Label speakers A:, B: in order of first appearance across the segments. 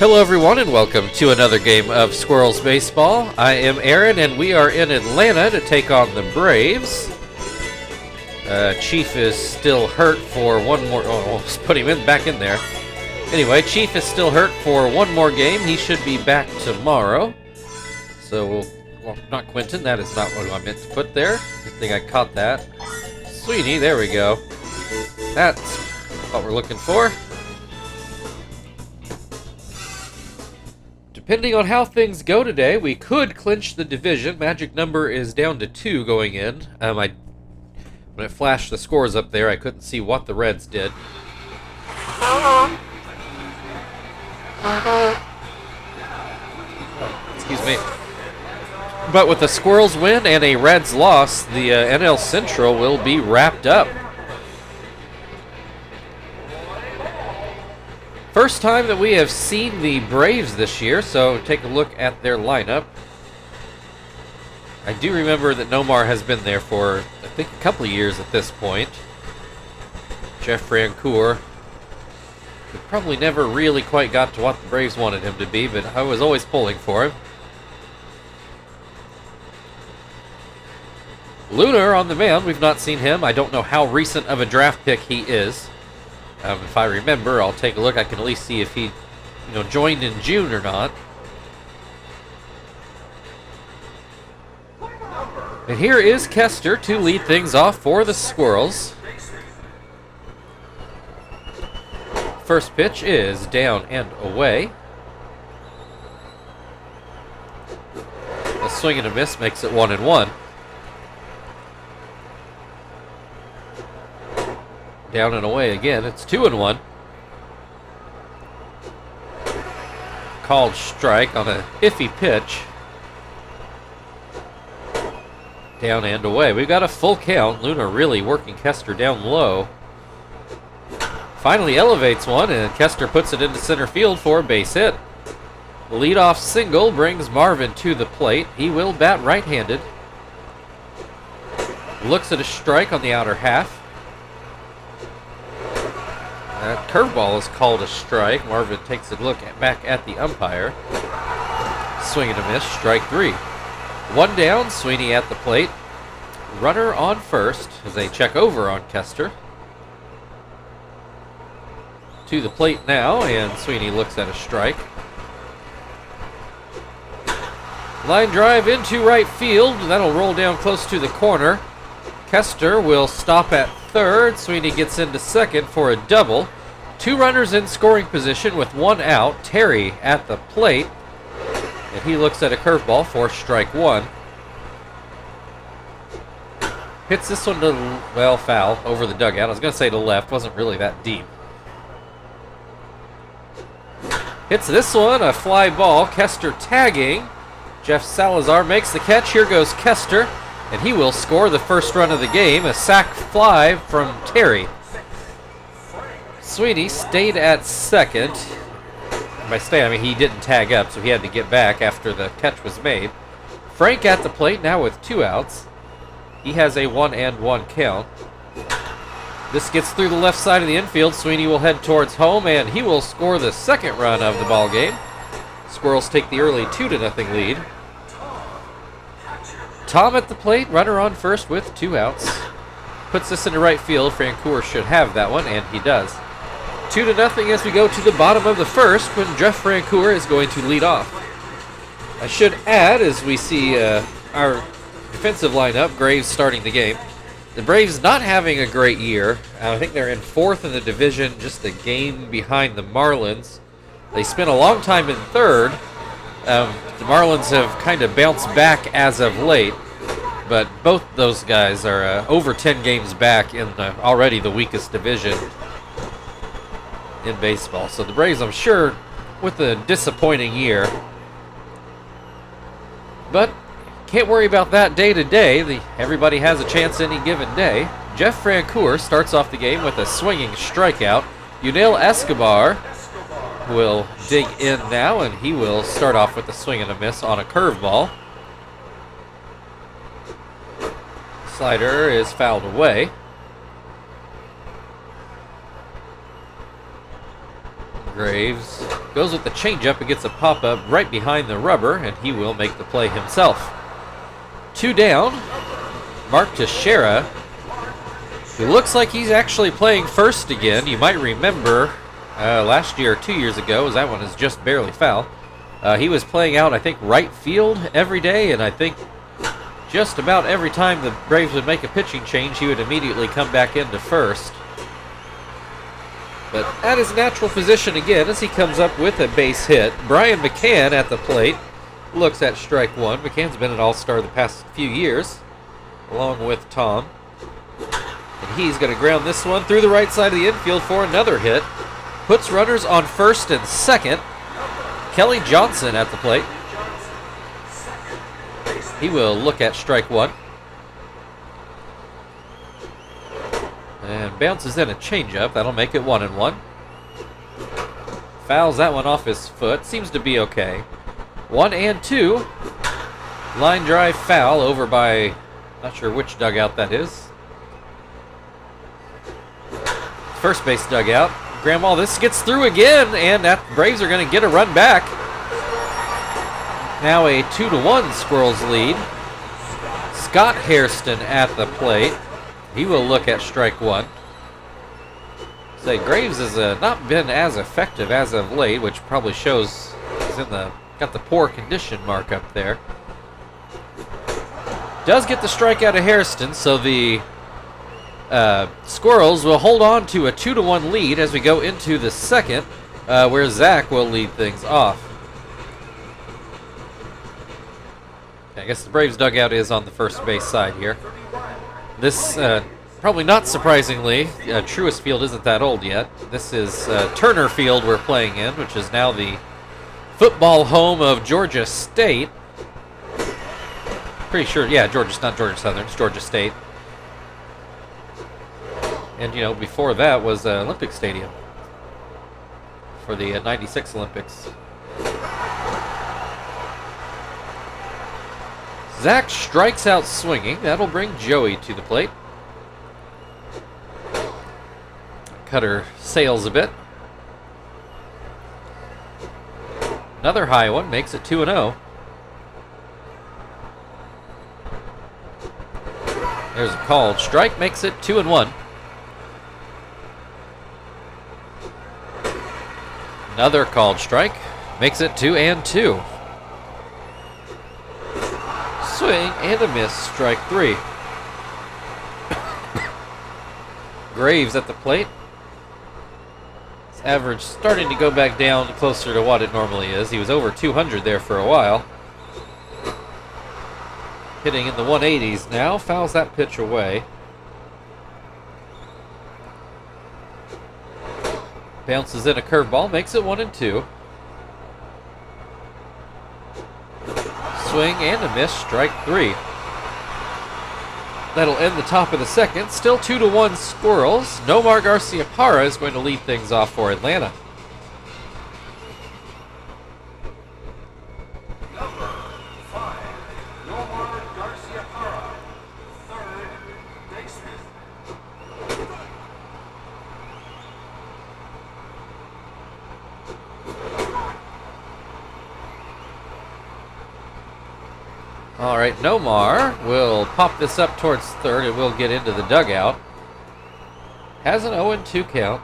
A: Hello everyone and welcome to another game of Squirrels Baseball. I am Aaron and we are in Atlanta to take on the Braves. Chief is still hurt for one more... Oh, let's put him back in there. Anyway, Chief is still hurt for one more game. He should be back tomorrow. So, well, not Quentin. That is not what I meant to put there. Good thing I caught that. Sweeney, there we go. That's what we're looking for. Depending on how things go today, we could clinch the division. Magic number is down to 2 going in. When it flashed the scores up there, I couldn't see what the Reds did. Oh, excuse me. But with the Squirrels win and a Reds loss, the NL Central will be wrapped up. First time that we have seen the Braves this year, so take a look at their lineup. I do remember that Nomar has been there for, I think, a couple of years at this point. Jeff Francoeur. He probably never really quite got to what the Braves wanted him to be, but I was always pulling for him. Lunar on the mound, we've not seen him. I don't know how recent of a draft pick he is. If I remember, I'll take a look. I can at least see if he, joined in June or not. And here is Kester to lead things off for the Squirrels. First pitch is down and away. A swing and a miss makes it 1-1. Down and away again. It's 2-1. Called strike on a iffy pitch. Down and away. We've got a full count. Luna really working Kester down low. Finally elevates one, and Kester puts it into center field for a base hit. The leadoff single brings Marvin to the plate. He will bat right-handed. Looks at a strike on the outer half. That curveball is called a strike. Marvin takes a look back at the umpire. Swing and a miss, strike 3. One down, Sweeney at the plate. Runner on first as they check over on Kester. To the plate now, and Sweeney looks at a strike. Line drive into right field. That'll roll down close to the corner. Kester will stop at third. Sweeney gets into second for a double. 2 runners in scoring position with 1 out. Terry at the plate. And he looks at a curveball for strike 1. Hits this one to, well, foul over the dugout. I was going to say to left. Wasn't really that deep. Hits this one, a fly ball. Kester tagging. Jeff Salazar makes the catch. Here goes Kester. And he will score the first run of the game, a sac fly from Terry. Sweeney stayed at second. By stay, I mean he didn't tag up, so he had to get back after the catch was made. Frank at the plate now with 2 outs. He has a 1-1 count. This gets through the left side of the infield. Sweeney will head towards home, and he will score the second run of the ball game. Squirrels take the early 2-0 lead. Tom at the plate, runner on first with 2 outs. Puts this into right field. Francoeur should have that one, and he does. 2-0 as we go to the bottom of the first when Jeff Francoeur is going to lead off. I should add, as we see our defensive lineup, Graves starting the game. The Braves not having a great year. I think they're in 4th in the division, just a game behind the Marlins. They spent a long time in 3rd. The Marlins have kind of bounced back as of late, but both those guys are over 10 games back in already the weakest division in baseball. So the Braves, I'm sure, with a disappointing year, but can't worry about that day to day. Everybody has a chance any given day. Jeff Francoeur starts off the game with a swinging strikeout. Yunel Escobar will dig in now, and he will start off with a swing and a miss on a curveball. Slider is fouled away. Graves Goes with the changeup and gets a pop-up right behind the rubber, and he will make the play himself. 2 down. Mark Teixeira, who looks like he's actually playing first again. You might remember last year or 2 years ago, as that one is just barely foul. He was playing out, I think, right field every day, and I think just about every time the Braves would make a pitching change, he would immediately come back into first. But at his natural position again as he comes up with a base hit. Brian McCann at the plate looks at strike one. McCann's been an all-star the past few years, along with Tom. And he's going to ground this one through the right side of the infield for another hit. Puts runners on first and second. Kelly Johnson at the plate. He will look at strike one. And bounces in a changeup. That'll make it 1-1. Fouls that one off his foot. Seems to be okay. 1-2. Line drive foul over by, not sure which dugout that is. First base dugout. Ground ball. This gets through again, and that Braves are going to get a run back. Now a 2-1 Squirrels lead. Scott Hairston at the plate. He will look at strike one. Say Graves has not been as effective as of late, which probably shows he's got the poor condition mark up there. Does get the strikeout of Hairston, so the Squirrels will hold on to a 2-1 lead as we go into the second, where Zach will lead things off. I guess the Braves dugout is on the first base side here. This, probably not surprisingly, Truist Field isn't that old yet. This is Turner Field we're playing in, which is now the football home of Georgia State. Pretty sure, yeah, not Georgia Southern, it's Georgia State. And, you know, before that was Olympic Stadium for the 96 Olympics. Zach strikes out swinging. That'll bring Joey to the plate. Cutter sails a bit. Another high one makes it 2-0. There's a called strike, makes it 2-1. Another called strike, makes it 2-2. Swing and a miss, strike three. Graves at the plate. His average starting to go back down closer to what it normally is. He was over 200 there for a while. Hitting in the 180s now, fouls that pitch away. Bounces in a curveball, makes it 1-2. Swing and a miss, strike three. That'll end the top of the second. Still 2-1 Squirrels. Nomar Garciaparra is going to lead things off for Atlanta.
B: Number 5, Nomar Garciaparra, third baseman.
A: All right, Nomar will pop this up towards third. It will get into the dugout. Has an 0-2 count.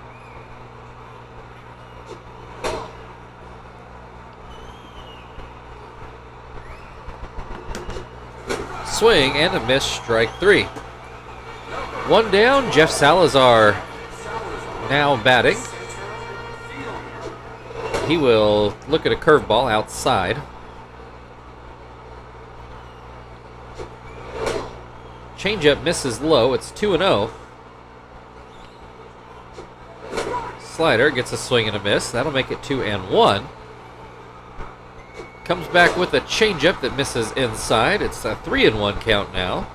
A: Swing and a miss, strike three. One down, Jeff Salazar now batting. He will look at a curveball outside. Changeup misses low. It's 2-0. Slider gets a swing and a miss. That'll make it 2-1. Comes back with a changeup that misses inside. It's a 3-1 count now.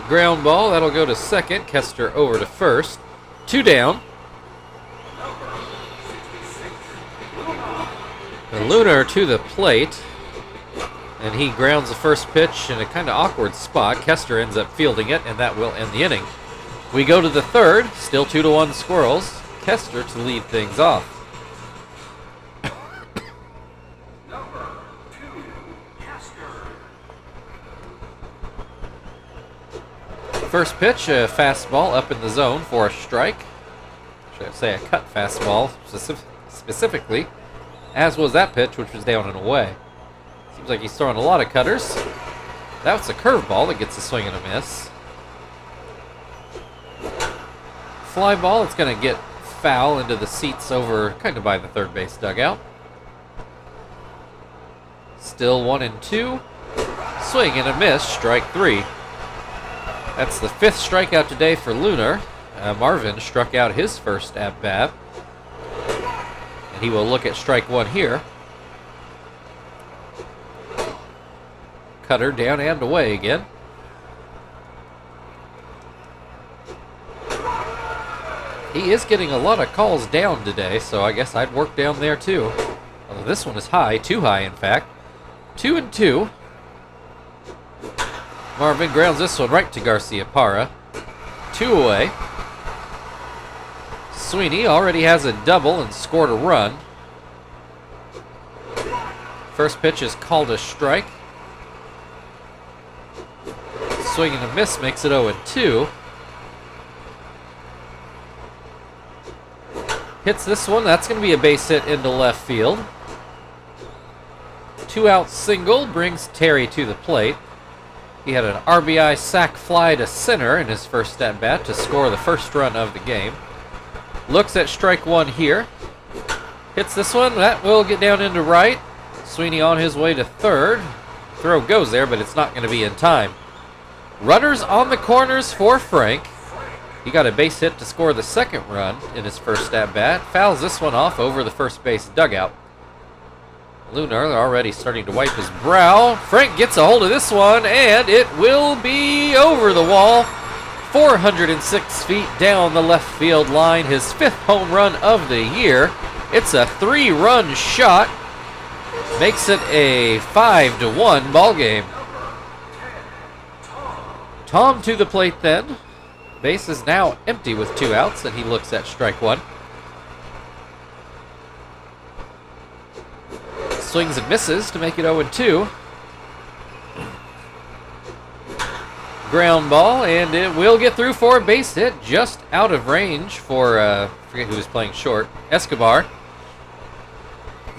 A: Ground ball. That'll go to second. Kester over to first. 2 down. The Lunar to the plate. And he grounds the first pitch in a kind of awkward spot. Kester ends up fielding it, and that will end the inning. We go to the third. Still 2-1 Squirrels. Kester to lead things off.
B: Number 2, Kester.
A: First pitch, a fastball up in the zone for a strike. Should I say a cut fastball specifically, as was that pitch, which was down and away. Seems like he's throwing a lot of cutters. That's a curveball that gets a swing and a miss. Fly ball, it's going to get foul into the seats over kind of by the third base dugout. Still 1-2. Swing and a miss, strike 3. That's the 5th strikeout today for Lunar. Marvin struck out his first at-bat. And he will look at strike 1 here. Cutter down and away again. He is getting a lot of calls down today, so I guess I'd work down there too. Although this one is high, too high in fact. 2-2. Marvin grounds this one right to Garcia Parra. 2 away. Sweeney already has a double and scored a run. First pitch is called a strike. Swing and a miss makes it 0-2. Hits this one. That's going to be a base hit into left field. 2-out single brings Terry to the plate. He had an RBI sac fly to center in his first at-bat to score the first run of the game. Looks at strike 1 here. Hits this one. That will get down into right. Sweeney on his way to third. Throw goes there, but it's not going to be in time. Runners on the corners for Frank. He got a base hit to score the second run in his first at-bat. Fouls this one off over the first base dugout. Lunar already starting to wipe his brow. Frank gets a hold of this one, and it will be over the wall. 406 feet down the left field line. His 5th home run of the year. It's a 3-run shot. Makes it a 5-1 ball game. Tom to the plate then. Base is now empty with 2 outs, and he looks at strike 1. Swings and misses to make it 0-2. Ground ball, and it will get through for a base hit, just out of range for, I forget who was playing short, Escobar.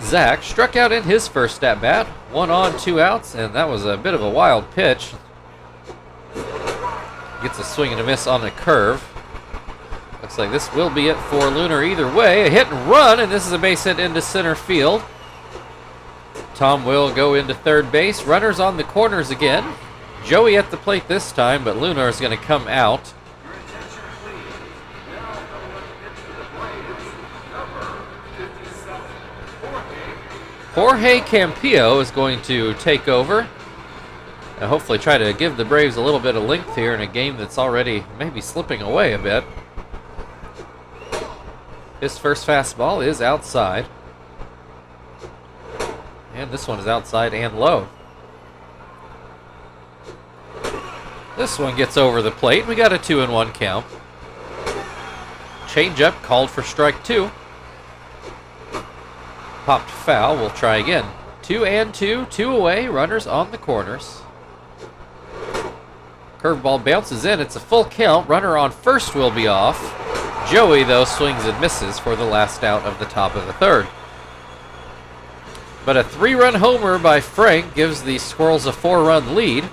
A: Zach struck out in his first at-bat, 1 on, 2 outs, and that was a bit of a wild pitch. Gets a swing and a miss on the curve. Looks like this will be it for Lunar either way. A hit and run, and this is a base hit into center field. Tom will go into third base. Runners on the corners again. Joey at the plate this time, but Lunar is going to come out.
B: Your attention, please. Now coming up into the plate is number 57,
A: Jorge Campillo is going to take over. And hopefully try to give the Braves a little bit of length here in a game that's already maybe slipping away a bit. His first fastball is outside. And this one is outside and low. This one gets over the plate. We got a 2-1 count. Changeup called for strike 2. Popped foul. We'll try again. 2-2. 2 away. Runners on the corners. Curveball bounces in. It's a full count. Runner on first will be off. Joey, though, swings and misses for the last out of the top of the third. But a 3-run homer by Frank gives the Squirrels a 4-run lead.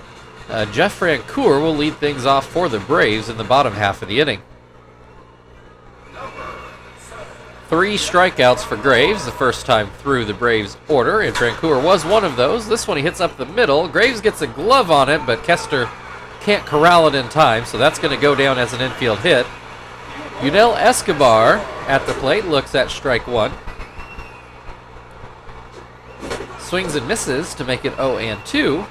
A: Jeff Francoeur will lead things off for the Braves in the bottom half of the inning. 3 strikeouts for Graves, the first time through the Braves order, and Francoeur was one of those. This one he hits up the middle. Graves gets a glove on it, but Kester can't corral it in time, so that's going to go down as an infield hit. Yunel Escobar at the plate looks at strike 1. Swings and misses to make it 0-2.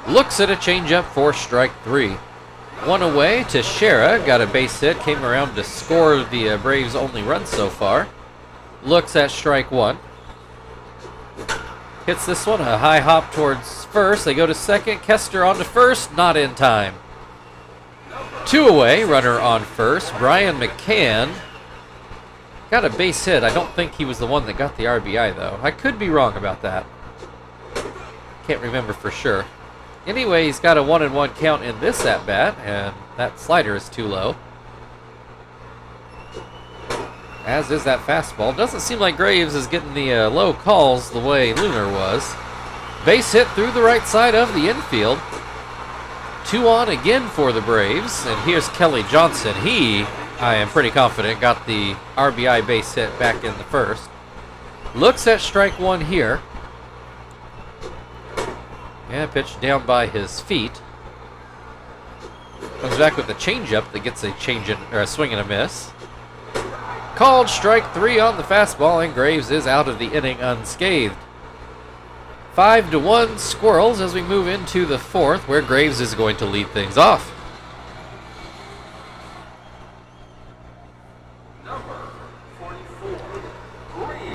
A: Looks at a changeup for strike 3. 1 away. Teixeira got a base hit, came around to score the Braves' only run so far. Looks at strike 1. Hits this one, a high hop towards first. They go to second. Kester on to first, not in time. 2 away, runner on first. Brian McCann got a base hit. I don't think he was the one that got the RBI, though. I could be wrong about that. Can't remember for sure. Anyway, he's got a 1-1 count in this at-bat, and that slider is too low. As is that fastball. Doesn't seem like Graves is getting the low calls the way Lunar was. Base hit through the right side of the infield. 2 on again for the Braves, and here's Kelly Johnson. He, I am pretty confident, got the RBI base hit back in the first. Looks at strike 1 here. And pitch down by his feet. Comes back with a changeup that gets a swing and a miss. Called strike 3 on the fastball, and Graves is out of the inning unscathed. 5-1 Squirrels as we move into the 4th, where Graves is going to lead things off.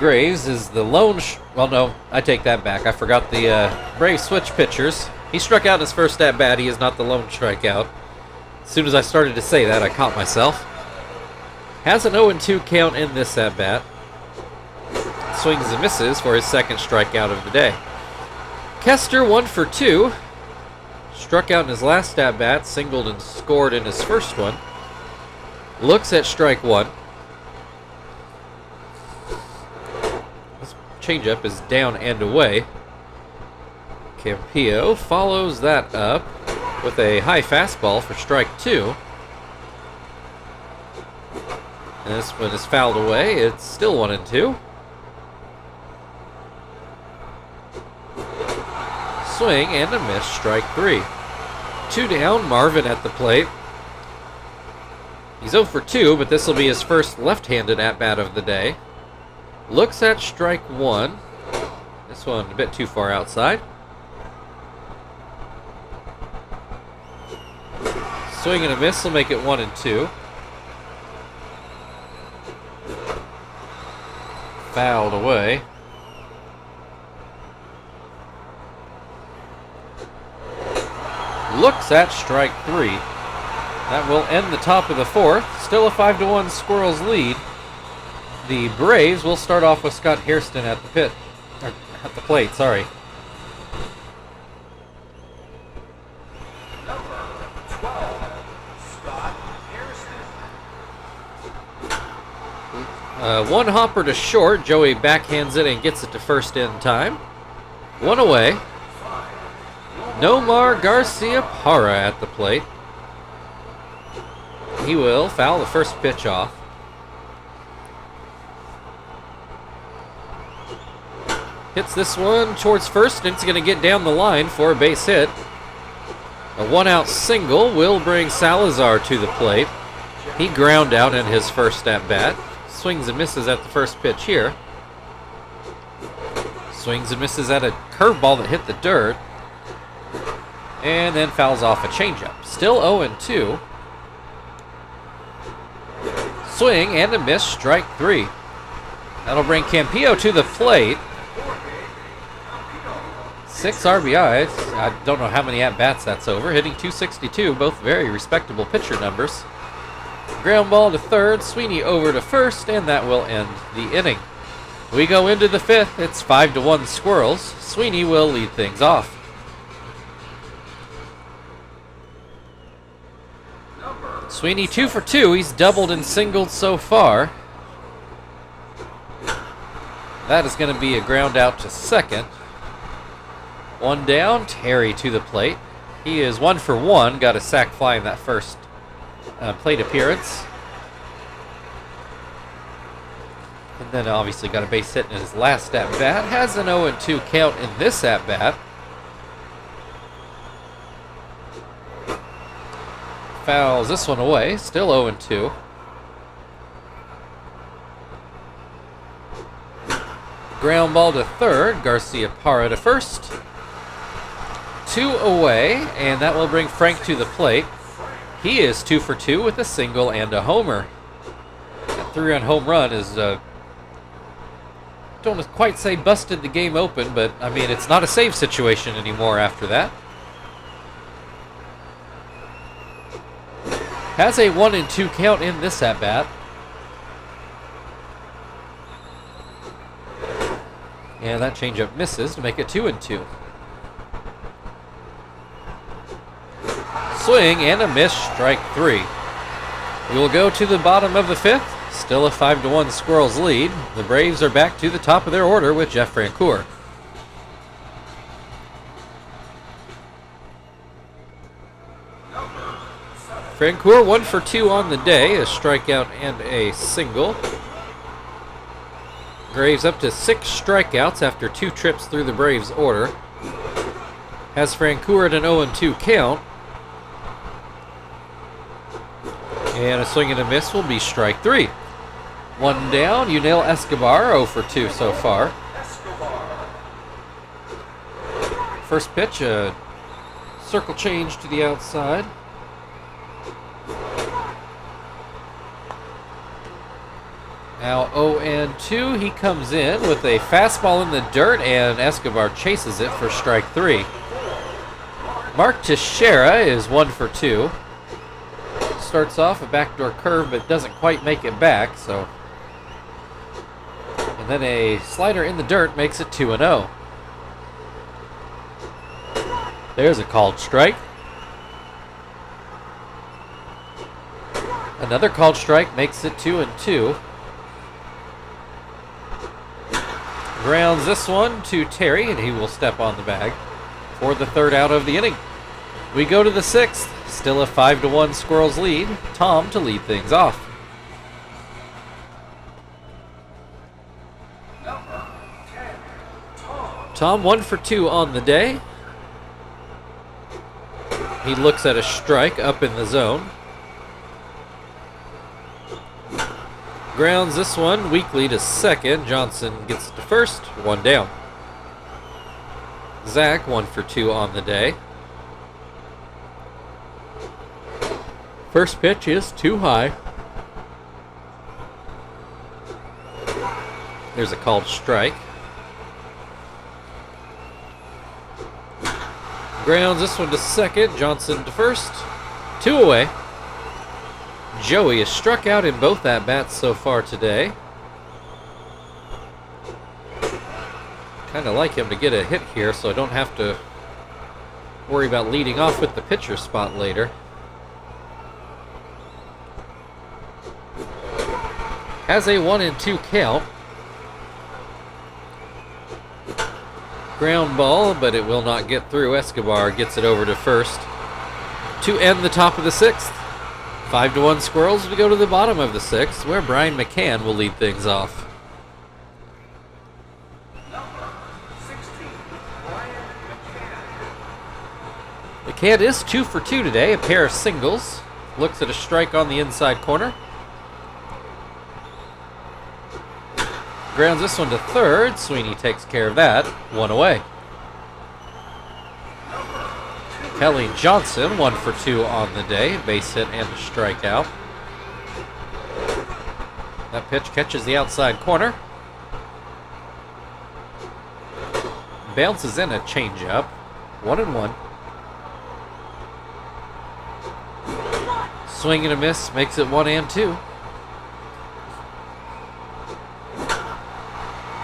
A: Graves is the lone... well, no, I take that back. I forgot the Braves switch pitchers. He struck out in his first at-bat. He is not the lone strikeout. As soon as I started to say that, I caught myself. Has an 0-2 count in this at-bat. Swings and misses for his second strikeout of the day. Kester 1 for 2. Struck out in his last at-bat, singled and scored in his first one. Looks at strike 1. This changeup is down and away. Campillo follows that up with a high fastball for strike 2. And this one is fouled away. It's still 1-2. Swing and a miss, strike 3. 2 down, Marvin at the plate. He's 0 for 2, but this will be his first left-handed at-bat of the day. Looks at strike 1. This one a bit too far outside. Swing and a miss will make it 1-2. Fouled away. Looks at strike 3. That will end the top of the 4th. Still a 5-1 Squirrels lead. The Braves will start off with Scott Hairston at the plate, sorry.
B: Number 12, Scott Hairston.
A: One hopper to short. Joey backhands it and gets it to first in time. 1 away. Nomar Garcia-Parra at the plate. He will foul the first pitch off. Hits this one towards first, and it's going to get down the line for a base hit. A 1-out single will bring Salazar to the plate. He ground out in his first at-bat. Swings and misses at the first pitch here. Swings and misses at a curveball that hit the dirt. And then fouls off a changeup. Still 0-2. Swing and a miss, strike 3. That'll bring Campillo to the plate. 6 RBIs. I don't know how many at-bats that's over. Hitting .262, both very respectable pitcher numbers. Ground ball to third, Sweeney over to first, and that will end the inning. We go into the 5th. It's 5-1 Squirrels. Sweeney will lead things off. Sweeney 2 for 2. He's doubled and singled so far. That is going to be a ground out to second. 1 down, Terry to the plate. He is 1 for 1. Got a sac fly in that first plate appearance. And then obviously got a base hit in his last at-bat. Has an 0-2 count in this at-bat. Fouls this one away. Still 0-2. Ground ball to third. Garcia-Parra to first. 2 away, and that will bring Frank to the plate. He is 2 for 2 with a single and a homer. That 3-run home run is, don't quite say busted the game open, but I mean, it's not a save situation anymore after that. Has a 1-2 count in this at bat. And that changeup misses to make it 2-2. Swing and a miss, strike 3. We will go to the bottom of the 5th. Still a 5-1 Squirrels lead. The Braves are back to the top of their order with Jeff Francoeur. Francoeur 1 for 2 on the day, a strikeout and a single. Graves up to 6 strikeouts after 2 trips through the Braves' order. Has Francoeur at an 0-2 count. And a swing and a miss will be strike 3. 1 down, Yunel Escobar 0 for 2 so far. First pitch, a circle change to the outside. Now 0-2, he comes in with a fastball in the dirt, and Escobar chases it for strike 3. Mark Teixeira is 1 for 2. Starts off a backdoor curve, but doesn't quite make it back, so. And then a slider in the dirt makes it 2-0. There's a called strike. Another called strike makes it 2-2. Grounds this one to Terry, and he will step on the bag for the 3rd out of the inning. We go to the 6th. Still a 5-1 Squirrels lead. Tom to lead things off. Tom 1 for 2 on the day. He looks at a strike up in the zone. Grounds this one weakly to second. Johnson gets to first. 1 down. Zach 1 for 2 on the day. First pitch is too high. There's a called strike. Grounds this one to second. Johnson to first. 2 away. Joey has struck out in both at-bats so far today. Kind of like him to get a hit here so I don't have to worry about leading off with the pitcher spot later. Has a 1-2 count. Ground ball, but it will not get through. Escobar gets it over to first to end the top of the 6th. 5-1 Squirrels. We go to the bottom of the 6th, where Brian McCann will lead things off. McCann is 2 for 2 today, a pair of singles. Looks at a strike on the inside corner. Grounds this one to third. Sweeney takes care of that. 1 away. Kelly Johnson, 1 for 2 on the day. Base hit and a strikeout. That pitch catches the outside corner. Bounces in a changeup. 1-1. Swing and a miss makes it 1-2.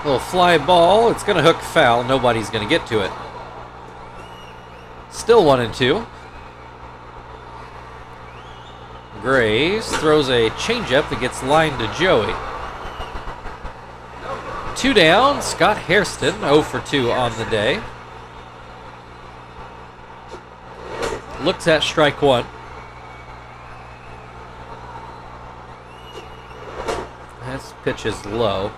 A: Little fly ball. It's going to hook foul. Nobody's going to get to it. Still 1-2. Graves throws a changeup that gets lined to Joey. 2 down. Scott Hairston 0 for 2 on the day. Looks at strike 1. This pitch is low.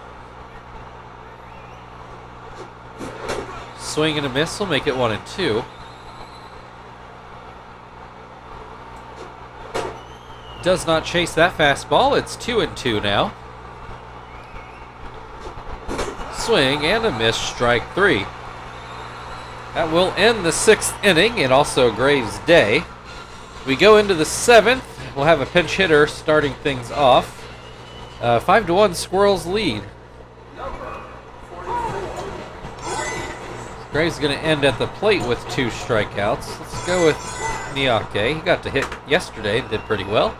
A: Swing and a miss will make it 1-2. Does not chase that fastball. It's 2-2 now. Swing and a miss, strike 3. That will end the 6th inning and also Graves' day. We go into the 7th. We'll have a pinch hitter starting things off. 5-1 Squirrels lead. Graves is going to end at the plate with 2 strikeouts. Let's go with Niake. He got to hit yesterday and did pretty well.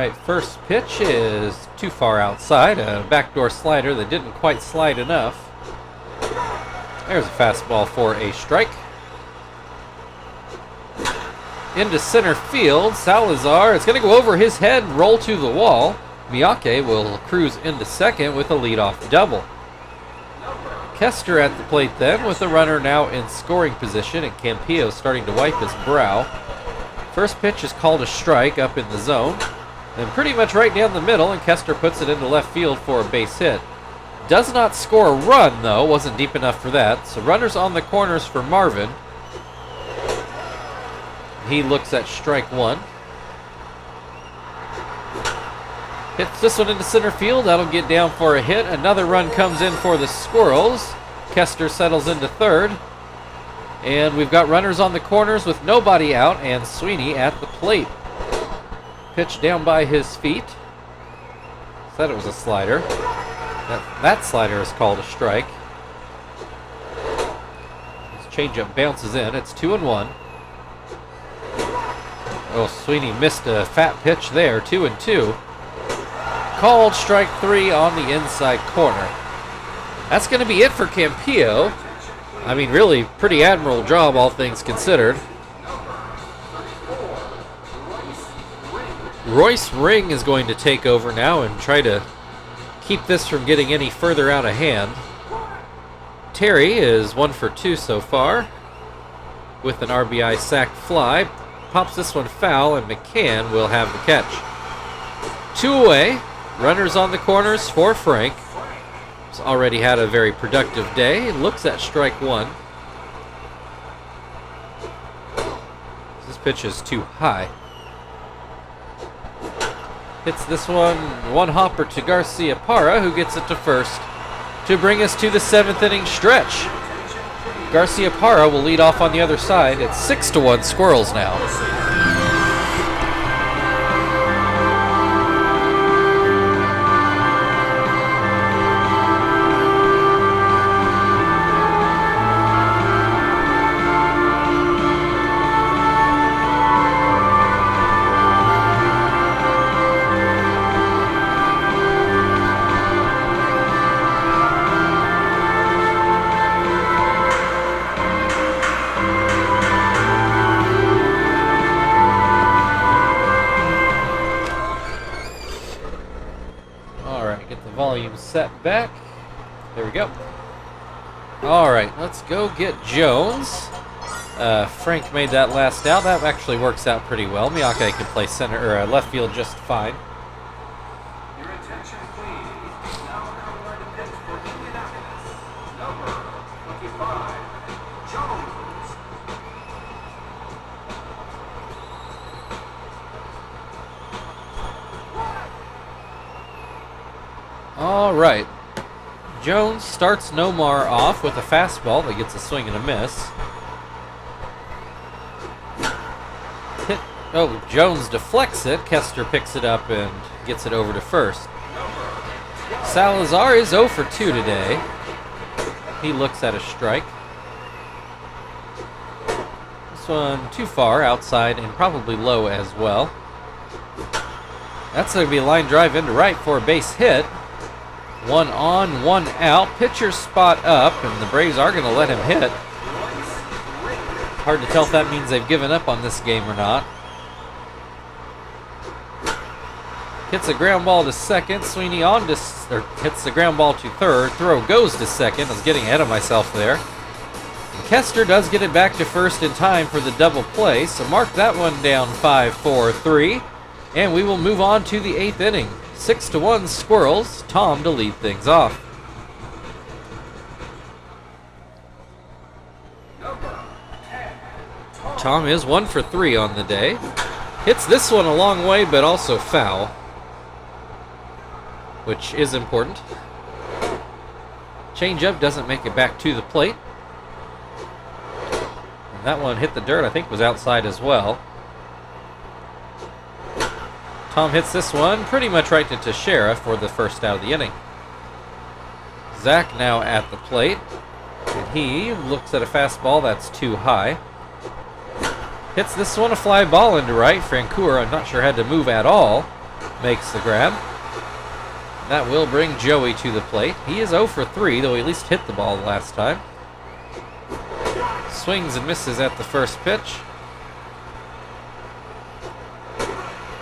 A: right. First pitch is too far outside. A backdoor slider that didn't quite slide enough. There's a fastball for a strike. Into center field. Salazar is going to go over his head and roll to the wall. Miyake will cruise into second with a leadoff double. Kester at the plate then with the runner now in scoring position, and Campillo starting to wipe his brow. First pitch is called a strike up in the zone. Then pretty much right down the middle, and Kester puts it into left field for a base hit. Does not score a run, though. Wasn't deep enough for that. So runners on the corners for Marvin. He looks at strike one. Hits this one into center field. That'll get down for a hit. Another run comes in for the Squirrels. Kester settles into third. And we've got runners on the corners with nobody out, and Sweeney at the plate. Pitch down by his feet. Said it was a slider. That slider is called a strike. His changeup bounces in. It's 2-1. Oh, Sweeney missed a fat pitch there. 2-2. Called strike three on the inside corner. That's going to be it for Campillo. I mean, really, pretty admirable job, all things considered. Royce Ring is going to take over now and try to keep this from getting any further out of hand. Terry is 1 for 2 so far with an RBI sac fly. Pops this one foul, and McCann will have the catch. 2 away. Runners on the corners for Frank. He's already had a very productive day. Looks at strike one. This pitch is too high. Hits this one hopper to Garcia Parra, who gets it to first to bring us to the 7th inning stretch. Garcia Parra will lead off on the other side. It's 6-1 Squirrels now. Set back. There we go. All right, let's go get Jones. Frank made that last out. That actually works out pretty well. Miyake can play center or left field just fine.
B: Your attention, please. Now coming right to pitch for Indianapolis. Number 25, Jones.
A: All right. Jones starts Nomar off with a fastball that gets a swing and a miss. Jones deflects it. Kester picks it up and gets it over to first. Salazar is 0 for 2 today. He looks at a strike. This one too far outside and probably low as well. That's going to be a line drive into right for a base hit. 1 on, 1 out. Pitcher spot up, and the Braves are going to let him hit. Hard to tell if that means they've given up on this game or not. Hits a ground ball to second. Sweeney hits the ground ball to third. Throw goes to second. I was getting ahead of myself there. And Kester does get it back to first in time for the double play, so mark that one down 5-4-3. And we will move on to the 8th inning. 6-1 Squirrels. Tom to lead things off. Tom is 1 for 3 on the day. Hits this one a long way, but also foul, which is important. Changeup doesn't make it back to the plate. And that one hit the dirt, I think was outside as well. Tom hits this one pretty much right to Teixeira for the first out of the inning. Zach now at the plate. And he looks at a fastball that's too high. Hits this one a fly ball into right. Francoeur, I'm not sure, had to move at all. makes the grab. That will bring Joey to the plate. He is 0 for 3, though he at least hit the ball last time. Swings and misses at the first pitch.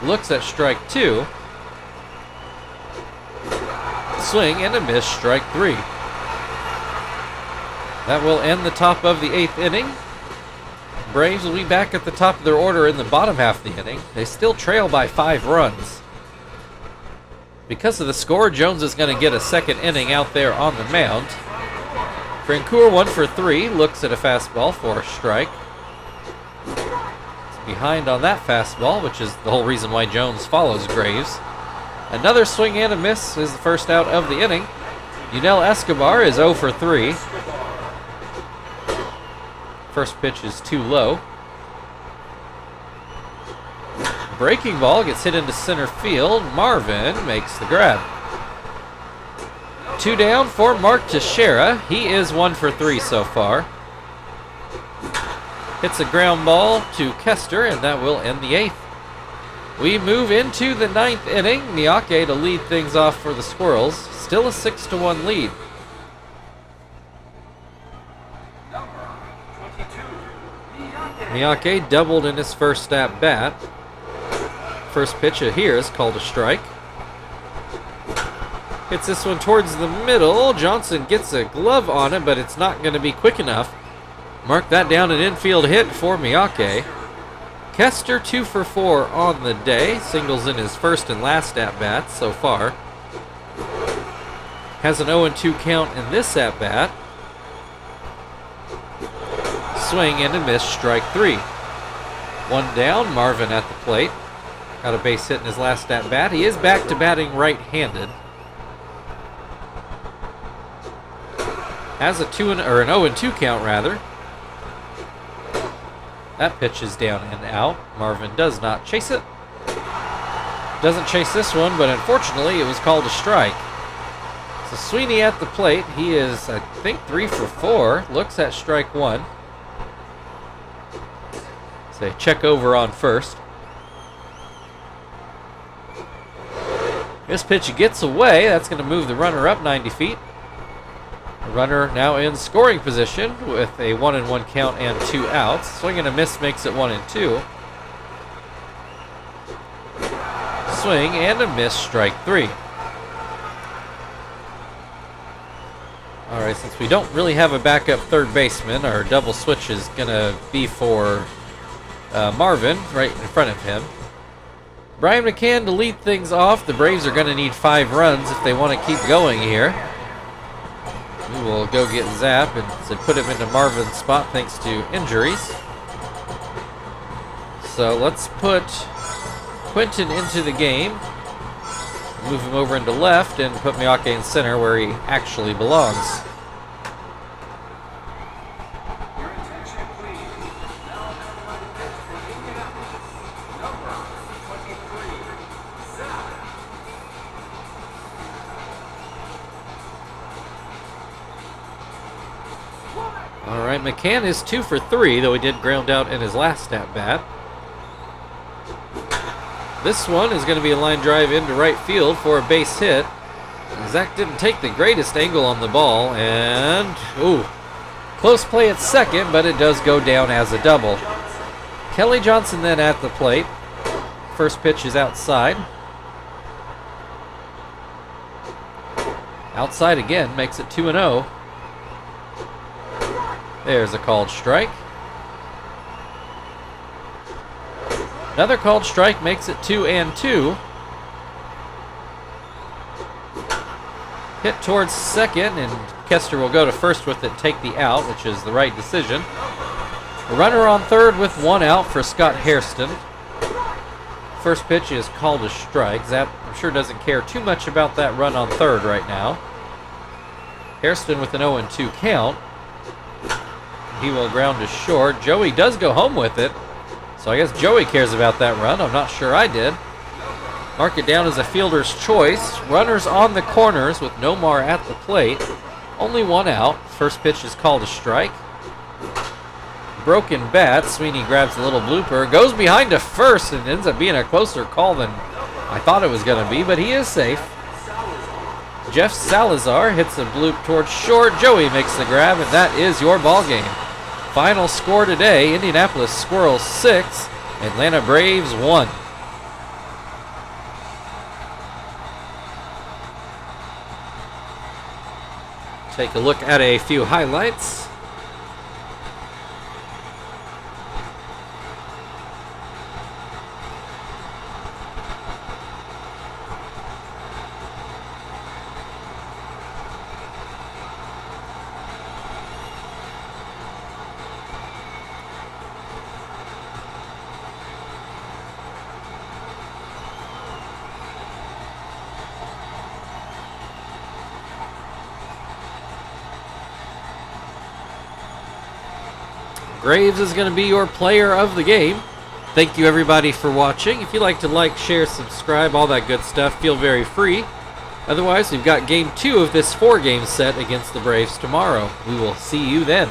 A: Looks at strike 2. Swing and a miss, strike 3. That will end the top of the 8th inning. Braves will be back at the top of their order in the bottom half of the inning. They still trail by 5 runs. Because of the score, Jones is going to get a second inning out there on the mound. Francoeur 1 for 3, looks at a fastball for a strike. It's behind on that fastball, which is the whole reason why Jones follows Graves. Another swing and a miss is the first out of the inning. Yunel Escobar is 0 for 3. First pitch is too low. Breaking ball gets hit into center field. Marvin makes the grab. 2 down for Mark Teixeira. He is 1 for 3 so far. Hits a ground ball to Kester, and that will end the 8th. We move into the 9th inning. Miyake to lead things off for the Squirrels. Still a 6-1 lead. Miyake doubled in his first at bat. First pitch here is called a strike. Hits this one towards the middle. Johnson gets a glove on it, but it's not going to be quick enough. Mark that down, an infield hit for Miyake. Kester 2 for 4 on the day. Singles in his first and last at-bats so far. Has an 0-2 count in this at-bat. Swing and a miss, strike 3. 1 down, Marvin at the plate. Got a base hit in his last at-bat. He is back to batting right-handed. Has a an 0-2 count rather. That pitch is down and out. Marvin does not chase it. Doesn't chase this one, but unfortunately it was called a strike. So Sweeney at the plate. He is, I think, 3 for 4. Looks at strike 1. So check over on first. This pitch gets away. That's going to move the runner up 90 feet. The runner now in scoring position with a 1-1 count and 2 outs. Swing and a miss makes it 1-2. Swing and a miss, strike 3. All right, since we don't really have a backup third baseman, our double switch is going to be for Marvin right in front of him. Brian McCann to lead things off. The Braves are going to need 5 runs if they want to keep going here. We will go get Zap and put him into Marvin's spot thanks to injuries. So let's put Quentin into the game. Move him over into left and put Miyake in center where he actually belongs.
B: Your attention, please. Now everybody pitch for Indianapolis. Number 23, Zach.
A: All right, McCann is 2 for 3, though he did ground out in his last at-bat. This one is going to be a line drive into right field for a base hit. Zach didn't take the greatest angle on the ball, and close play at second, but it does go down as a double. Kelly Johnson then at the plate. First pitch is outside. Outside again, makes it 2-0. There's a called strike. Another called strike makes it 2-2. Hit towards second, and Kester will go to first with it, take the out, which is the right decision. A runner on third with 1 out for Scott Hairston. First pitch is called a strike. Zap, I'm sure, doesn't care too much about that run on third right now. Hairston with an 0-2 count. He will ground to short. Joey does go home with it. So I guess Joey cares about that run. I'm not sure I did. Mark it down as a fielder's choice. Runners on the corners with Nomar at the plate. Only 1 out. First pitch is called a strike. Broken bat. Sweeney grabs a little blooper. Goes behind to first and ends up being a closer call than I thought it was going to be, but he is safe. Jeff Salazar hits a bloop towards short. Joey makes the grab, and that is your ball game. Final score today, Indianapolis Squirrels 6, Atlanta Braves 1. Take a look at a few highlights. Graves is going to be your player of the game. Thank you everybody for watching. If you'd like to like, share, subscribe, all that good stuff, feel very free. Otherwise, we've got game 2 of this 4-game set against the Braves tomorrow. We will see you then.